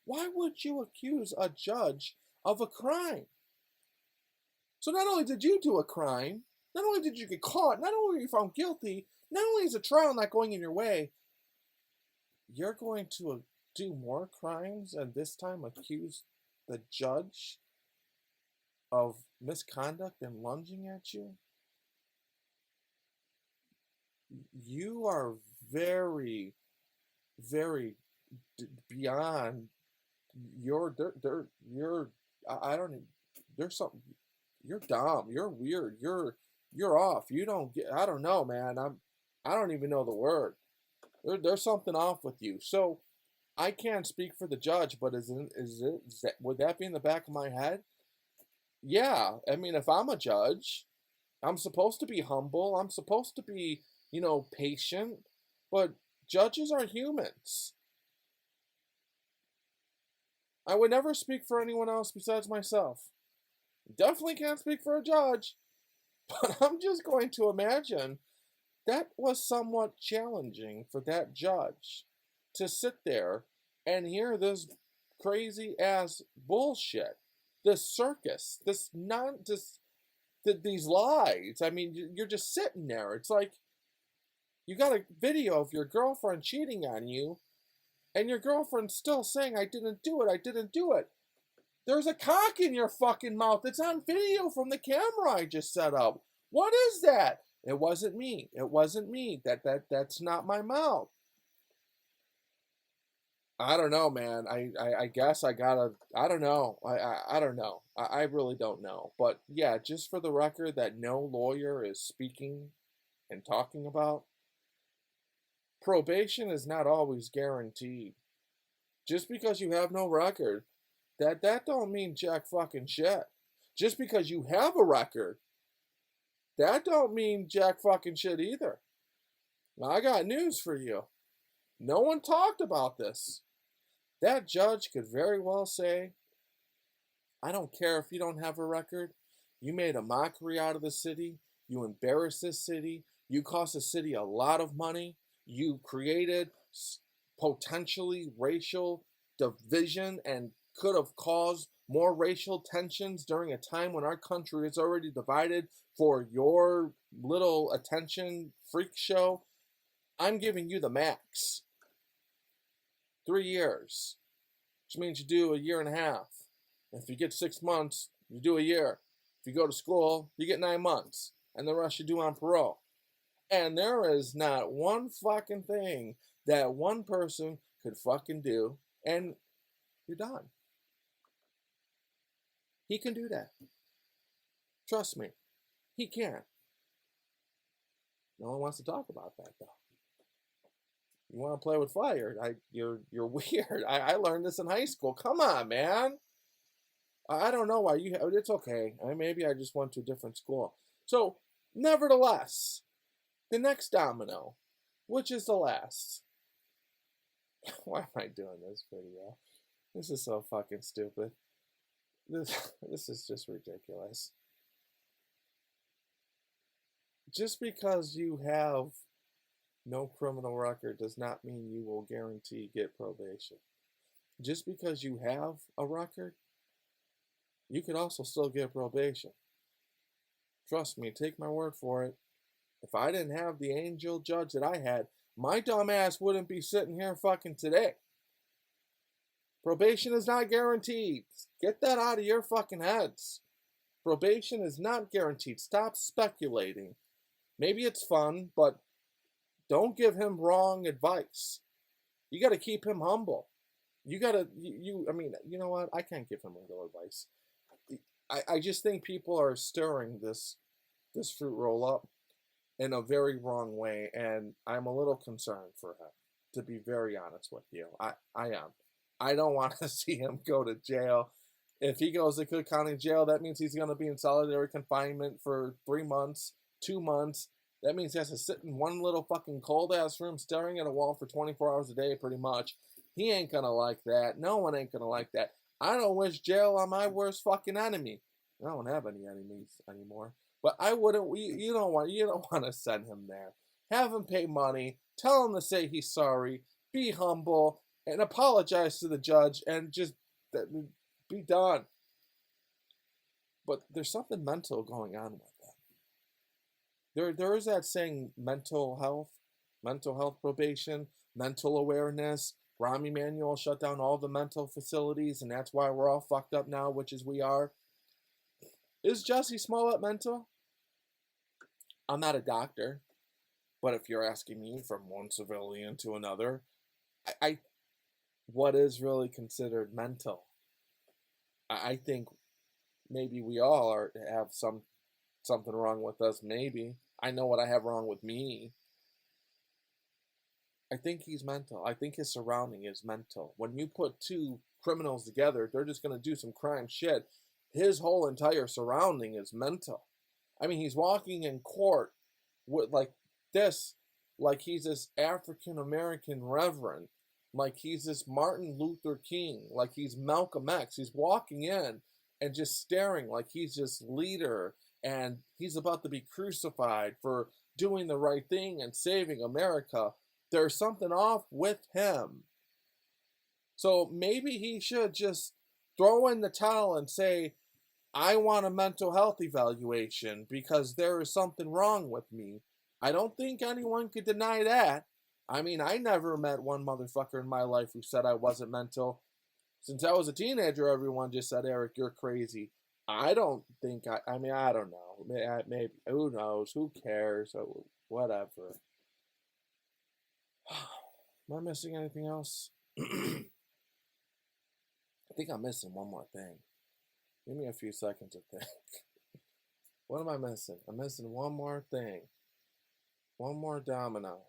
Why would you accuse a judge of a crime? So not only did you do a crime, not only did you get caught, not only were you found guilty, not only is a trial not going in your way, you're going to do more crimes and this time accuse the judge of misconduct and lunging at you? You are very, very beyond your, you're, I don't, there's something, you're dumb, you're weird, you're off. You don't get, I don't know, man. I don't even know the word. There's something off with you. So I can't speak for the judge, but is that, would that be in the back of my head? Yeah. I mean, if I'm a judge, I'm supposed to be humble. I'm supposed to be, patient. But judges are humans. I would never speak for anyone else besides myself. Definitely can't speak for a judge. But I'm just going to imagine that was somewhat challenging for that judge to sit there and hear this crazy ass bullshit, this circus, these lies. I mean, you're just sitting there. It's like you got a video of your girlfriend cheating on you, and your girlfriend's still saying, I didn't do it, I didn't do it. There's a cock in your fucking mouth. It's on video from the camera I just set up. What is that? It wasn't me. It wasn't me. That's not my mouth. I don't know, man. I guess I gotta. I don't know. I don't know. I really don't know. But yeah, just for the record, that no lawyer is speaking and talking about, probation is not always guaranteed. Just because you have no record, that don't mean jack fucking shit. Just because you have a record, that don't mean jack fucking shit either. Now, I got news for you. No one talked about this. That judge could very well say, I don't care if you don't have a record. You made a mockery out of the city. You embarrassed this city. You cost the city a lot of money. You created potentially racial division and could have caused more racial tensions during a time when our country is already divided for your little attention freak show. I'm giving you the max. 3 years, which means you do a year and a half. If you get 6 months, you do a year. If you go to school, you get 9 months. And the rest you do on parole. And there is not one fucking thing that one person could fucking do, and you're done. He can do that. Trust me. He can. No one wants to talk about that, though. You want to play with fire? You're weird. I learned this in high school. Come on, man. I don't know why you have. It's okay. Maybe I just went to a different school. So, nevertheless, the next domino, which is the last. Why am I doing this video? This is so fucking stupid. This is just ridiculous. Just because you have no criminal record does not mean you will guarantee get probation. Just because you have a record, you could also still get probation. Trust me, take my word for it. If I didn't have the angel judge that I had, my dumb ass wouldn't be sitting here fucking today. Probation is not guaranteed. Get that out of your fucking heads. Probation is not guaranteed. Stop speculating. Maybe it's fun, but don't give him wrong advice. You got to keep him humble. You got to, I mean, you know what? I can't give him real advice. I just think people are stirring this fruit roll up in a very wrong way, and I'm a little concerned for him, to be very honest with you. I am. I don't want to see him go to jail. If he goes to Cook County Jail, that means he's going to be in solitary confinement for 3 months, 2 months. That means he has to sit in one little fucking cold-ass room staring at a wall for 24 hours a day, pretty much. He ain't gonna like that. No one ain't gonna like that. I don't wish jail on my worst fucking enemy. I don't have any enemies anymore. But I wouldn't. You don't want to send him there. Have him pay money. Tell him to say he's sorry. Be humble and apologize to the judge and just be done. But there's something mental going on with that. There is that saying, mental health probation, mental awareness. Rahm Emanuel shut down all the mental facilities, and that's why we're all fucked up now, which is we are. Is Jussie Smollett mental? I'm not a doctor, but if you're asking me from one civilian to another, what is really considered mental? I think maybe we all have something wrong with us. Maybe I know what I have wrong with me. I think he's mental. I think his surrounding is mental. When you put two criminals together, they're just gonna do some crime shit. His whole entire surrounding is mental. I mean, he's walking in court with like this, like he's this African American reverend, like he's this Martin Luther King, like he's Malcolm X. He's walking in and just staring like he's this leader and he's about to be crucified for doing the right thing and saving America. There's something off with him. So maybe he should just throw in the towel and say, I want a mental health evaluation because there is something wrong with me. I don't think anyone could deny that. I mean, I never met one motherfucker in my life who said I wasn't mental. Since I was a teenager, everyone just said, Eric, you're crazy. I don't think, I mean, I don't know. Maybe, who knows? Who cares? Whatever. Am I missing anything else? I think I'm missing one more thing. Give me a few seconds to think. What am I missing? I'm missing one more thing. One more domino.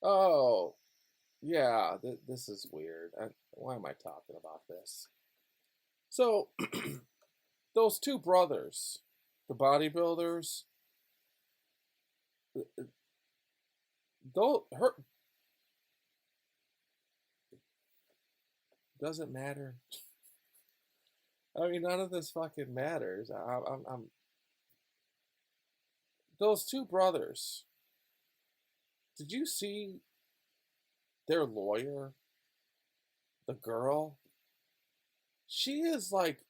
Oh, yeah, this is weird. Why am I talking about this? So, those two brothers, the bodybuilders, doesn't matter. I mean, none of this fucking matters. I'm those two brothers. Did you see their lawyer? The girl? She is like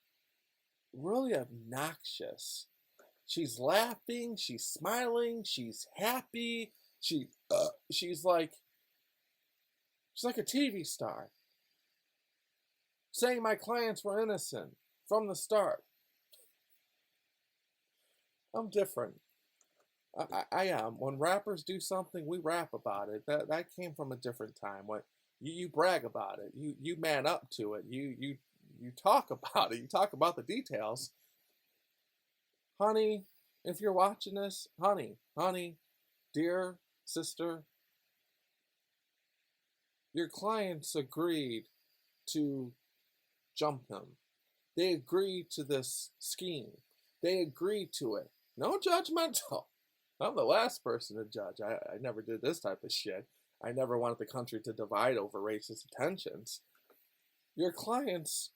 really obnoxious. She's laughing, she's smiling, she's happy. She's like a TV star. Saying my clients were innocent from the start. I'm different. I am. When rappers do something, we rap about it. That came from a different time. When you brag about it, you man up to it. You talk about it. You talk about the details. Honey, if you're watching this, honey, dear sister, your clients agreed to jump him. They agreed to this scheme. They agreed to it. No judgmental. I'm the last person to judge. I never did this type of shit. I never wanted the country to divide over racist tensions. Your clients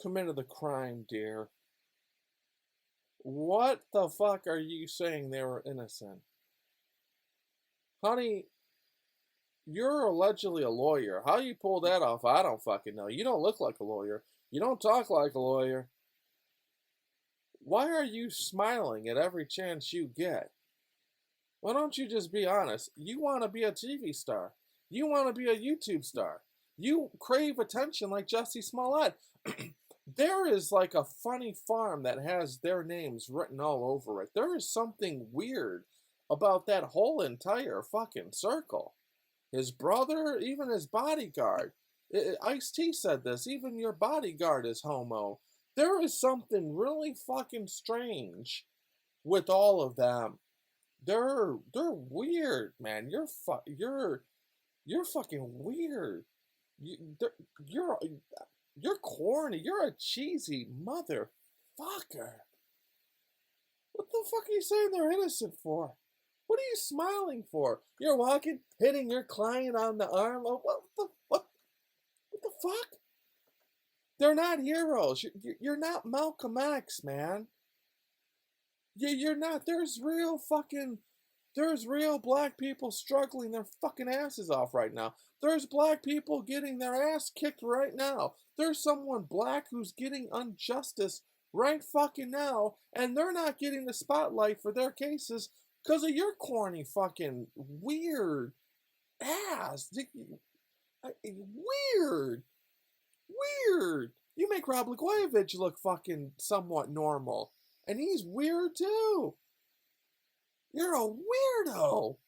committed the crime, dear. What the fuck are you saying they were innocent? Honey, you're allegedly a lawyer. How you pull that off, I don't fucking know. You don't look like a lawyer. You don't talk like a lawyer. Why are you smiling at every chance you get? Why don't you just be honest? You want to be a TV star. You want to be a YouTube star. You crave attention like Jussie Smollett. There is like a funny farm that has their names written all over it. There is something weird about that whole entire fucking circle. His brother, even his bodyguard. Ice-T said this. Even your bodyguard is homo. There is something really fucking strange with all of them. They're weird, man. You're fucking weird. You're corny. You're a cheesy motherfucker. What the fuck are you saying they're innocent for? What are you smiling for? You're walking, hitting your client on the arm. Oh, what fuck? They're not heroes. You're not Malcolm X, man. You're not. There's real black people struggling their fucking asses off right now. There's black people getting their ass kicked right now. There's someone black who's getting injustice right fucking now, and they're not getting the spotlight for their cases because of your corny fucking weird ass. Weird. Weird. You make Rob Blagojevich look fucking somewhat normal. And he's weird too. You're a weirdo.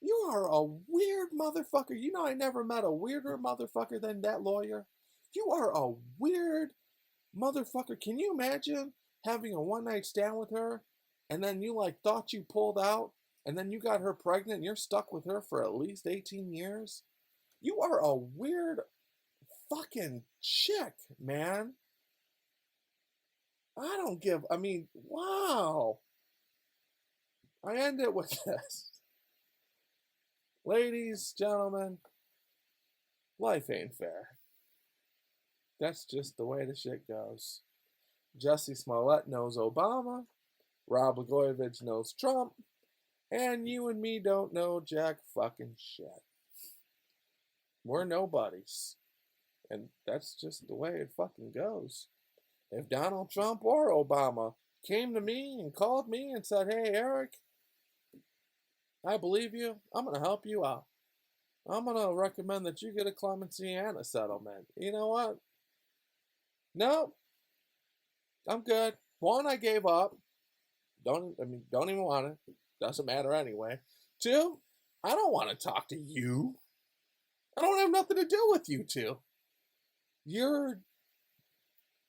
You are a weird motherfucker. You know I never met a weirder motherfucker than that lawyer. You are a weird motherfucker. Can you imagine having a one-night stand with her and then you like thought you pulled out and then you got her pregnant and you're stuck with her for at least 18 years? You are a weird fucking chick, man. Wow. I end it with this. Ladies, gentlemen, life ain't fair. That's just the way the shit goes. Jussie Smollett knows Obama. Rob Blagojevich knows Trump. And you and me don't know jack fucking shit. We're nobodies. And that's just the way it fucking goes. If Donald Trump or Obama came to me and called me and said, hey, Eric, I believe you, I'm going to help you out. I'm going to recommend that you get a clemency and a settlement. You know what? No, I'm good. One, I gave up. Don't even want it. Doesn't matter anyway. Two, I don't want to talk to you. I don't have nothing to do with you two.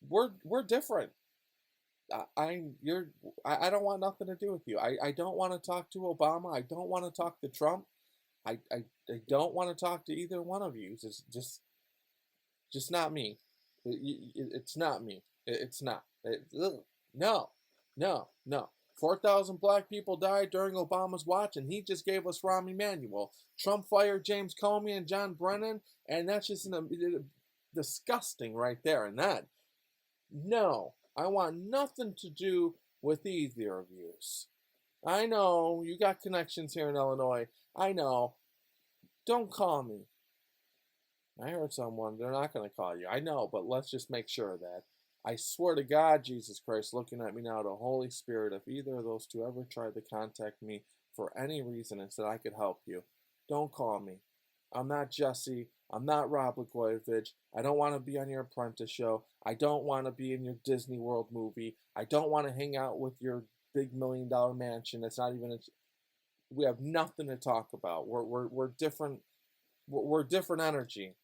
We're different. I don't want nothing to do with you. I don't want to talk to Obama. I don't want to talk to Trump. I don't want to talk to either one of you. It's just not me. It's not me. It's not. No. 4,000 black people died during Obama's watch, and he just gave us Rahm Emanuel. Trump fired James Comey and John Brennan, and that's just disgusting right there. And that, no, I want nothing to do with either of yous. I know you got connections here in Illinois. I know. Don't call me. I heard someone. They're not going to call you. I know, but let's just make sure of that. I swear to God, Jesus Christ, looking at me now, the Holy Spirit, if either of those two ever tried to contact me for any reason and said I could help you, don't call me. I'm not Jussie. I'm not Rob Blagojevich. I don't want to be on your Apprentice show. I don't want to be in your Disney World movie. I don't want to hang out with your big $1 million mansion. That's not even. We have nothing to talk about. We're different. We're different energy.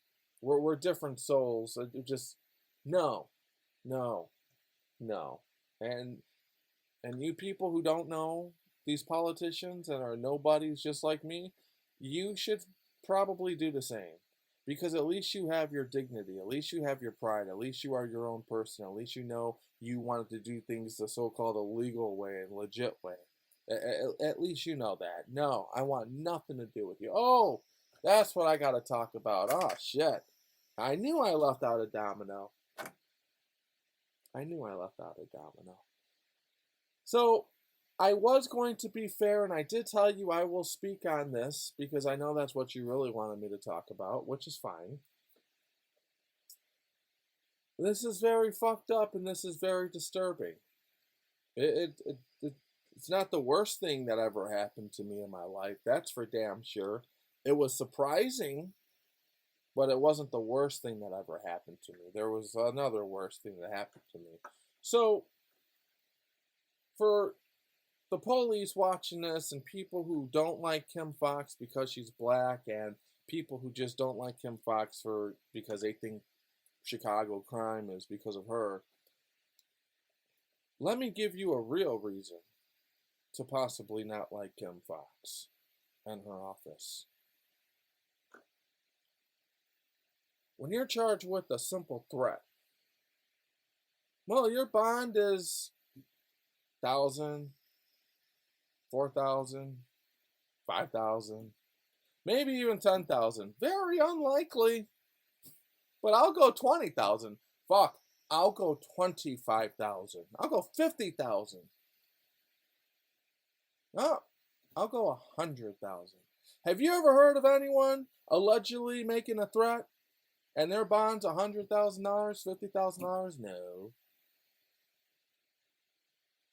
We're different souls. Just no. And you people who don't know these politicians and are nobodies just like me, you should probably do the same. Because at least you have your dignity, at least you have your pride, at least you are your own person, at least you know you wanted to do things the so-called illegal way and legit way. At least you know that. No, I want nothing to do with you. Oh, that's what I got to talk about. Oh, shit. I knew I left out a domino. So, I was going to be fair, and I did tell you I will speak on this, because I know that's what you really wanted me to talk about, which is fine. This is very fucked up, and this is very disturbing. It's not the worst thing that ever happened to me in my life, that's for damn sure. It was surprising, but it wasn't the worst thing that ever happened to me. There was another worse thing that happened to me. So, for the police watching this and people who don't like Kim Foxx because she's black and people who just don't like Kim Foxx because they think Chicago crime is because of her, let me give you a real reason to possibly not like Kim Foxx and her office. When you're charged with a simple threat, well, your bond is 1,000, 4,000, 5,000, maybe even 10,000. Very unlikely. But I'll go 20,000. Fuck, I'll go 25,000. I'll go 50,000. Oh, I'll go 100,000. Have you ever heard of anyone allegedly making a threat and their bond's $100,000, $50,000? No.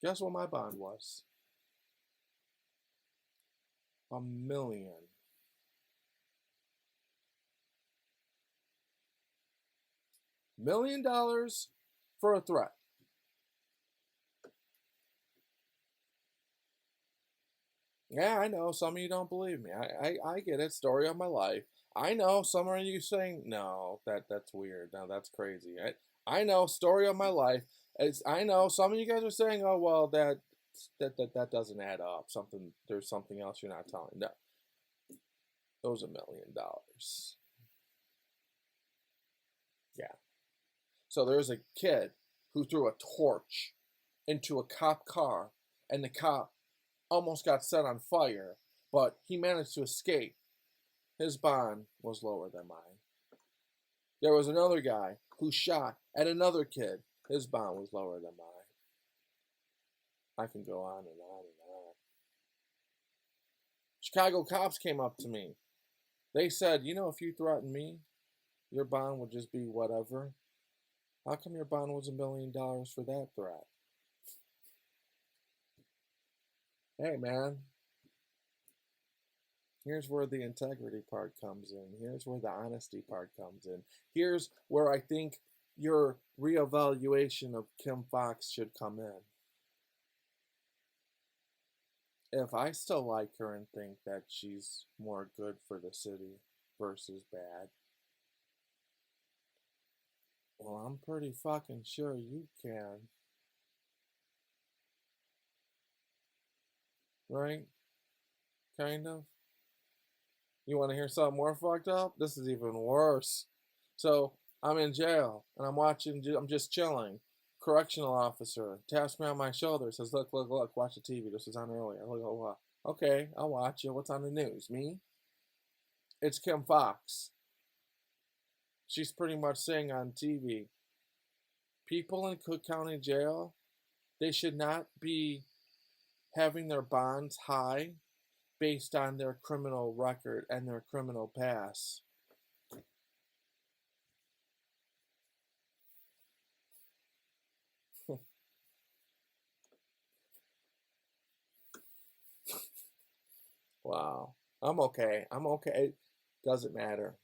Guess what my bond was? $1 million. $1 million for a threat. Yeah, I know some of you don't believe me. I get it. Story of my life. I know some of you saying no, that's weird. No, that's crazy. I know story of my life. I know some of you guys are saying, oh well, that doesn't add up. There's something else you're not telling. No, it was $1 million. Yeah. So there's a kid who threw a torch into a cop car, and the cop almost got set on fire, but he managed to escape. His bond was lower than mine. There was another guy who shot at another kid. His bond was lower than mine. I can go on and on and on. Chicago cops came up to me. They said, you know, if you threaten me, your bond would just be whatever. How come your bond was $1 million for that threat? Hey, man. Here's where the integrity part comes in. Here's where the honesty part comes in. Here's where I think your reevaluation of Kim Foxx should come in. If I still like her and think that she's more good for the city versus bad, well, I'm pretty fucking sure you can. Right? Kind of. You want to hear something more fucked up? This is even worse. So I'm in jail and I'm just chilling. Correctional officer taps me on my shoulder, says, look, watch the TV. This was on earlier. Look. Okay, I'll watch it. What's on the news? Me? It's Kim Foxx. She's pretty much saying on TV, people in Cook County Jail, they should not be having their bonds high based on their criminal record and their criminal past. Wow. I'm okay. It doesn't matter.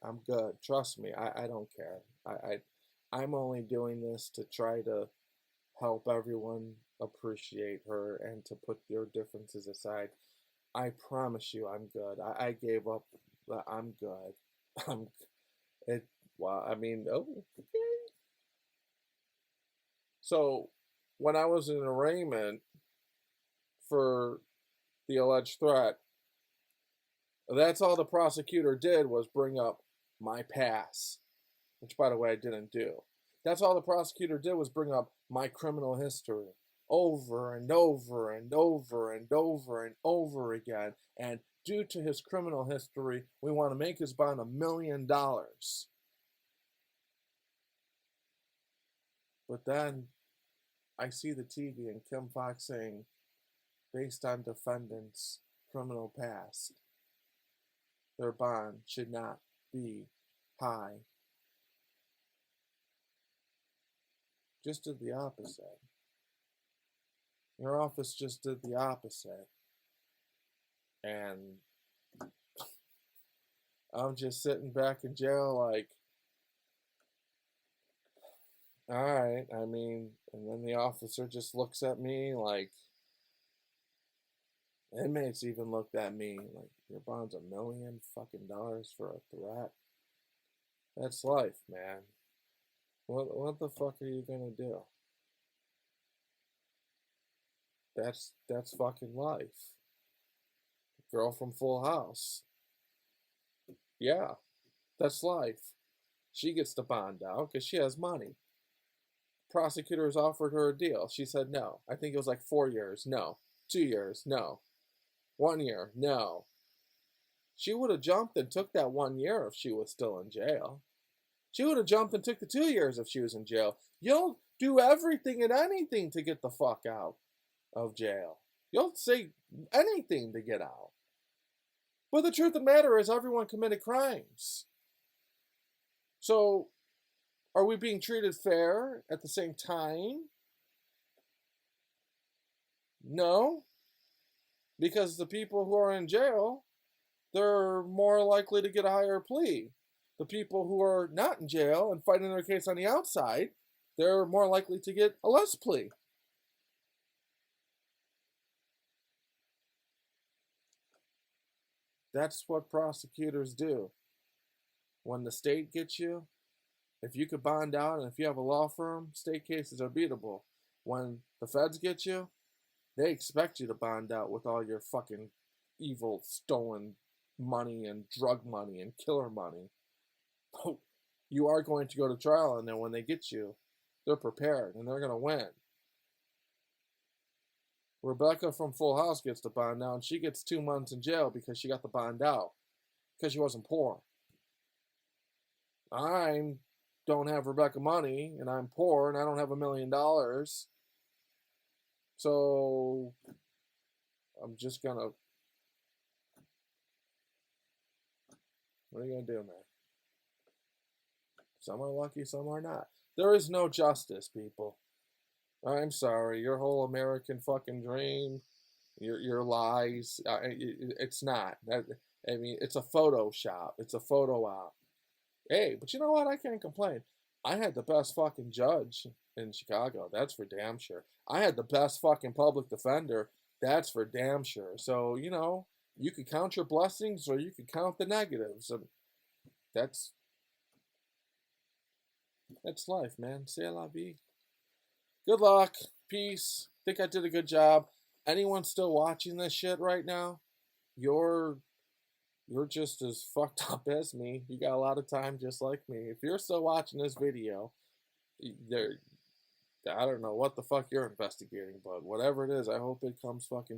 I'm good. Trust me. I don't care. I'm only doing this to try to help everyone appreciate her and to put their differences aside. I promise you I'm good. I gave up. I'm good. I'm it. Wow. I mean, oh, okay. So when I was in arraignment for the alleged threat, that's all the prosecutor did was bring up my past, which, by the way, I didn't do. That's all the prosecutor did was bring up my criminal history over and over and over and over and over again. And due to his criminal history, we want to make his bond $1 million. But then I see the TV and Kim Foxx saying, based on defendant's criminal past, their bond should not be high. Just did the opposite. Your office just did the opposite. And I'm just sitting back in jail like, all right, I mean, and then the officer just looks at me like, inmates even looked at me like, your bond's $1 million fucking dollars for a threat. That's life, man. What the fuck are you gonna do? That's fucking life. Girl from Full House. Yeah, that's life. She gets the bond out because she has money. Prosecutors offered her a deal. She said no. I think it was like 4 years. No. 2 years. No. 1 year. No. She would have jumped and took that 1 year if she was still in jail. She would have jumped and took the 2 years if she was in jail. You'll do everything and anything to get the fuck out of jail. You'll say anything to get out. But the truth of the matter is everyone committed crimes. So, are we being treated fair at the same time? No. Because the people who are in jail, they're more likely to get a higher plea. The people who are not in jail and fighting their case on the outside, they're more likely to get a less plea. That's what prosecutors do. When the state gets you, if you could bond out and if you have a law firm, state cases are beatable. When the feds get you, they expect you to bond out with all your fucking evil, stolen money and drug money and killer money. You are going to go to trial, and then when they get you, they're prepared and they're going to win. Rebecca from Full House gets the bond out, and she gets 2 months in jail because she got the bond out because she wasn't poor. I don't have Rebecca money, and I'm poor, and I don't have $1 million. So I'm just gonna. What are you gonna do, man? Some are lucky, some are not. There is no justice, people. I'm sorry. Your whole American fucking dream, your lies. It's not. I mean, it's a Photoshop. It's a photo op. Hey, but you know what? I can't complain. I had the best fucking judge in Chicago. That's for damn sure. I had the best fucking public defender. That's for damn sure. So, you know, you could count your blessings or you could count the negatives. And that's life, man. C'est la vie. Good luck. Peace. Think I did a good job. Anyone still watching this shit right now? You're just as fucked up as me. You got a lot of time just like me. If you're still watching this video, I don't know what the fuck you're investigating, but whatever it is, I hope it comes fucking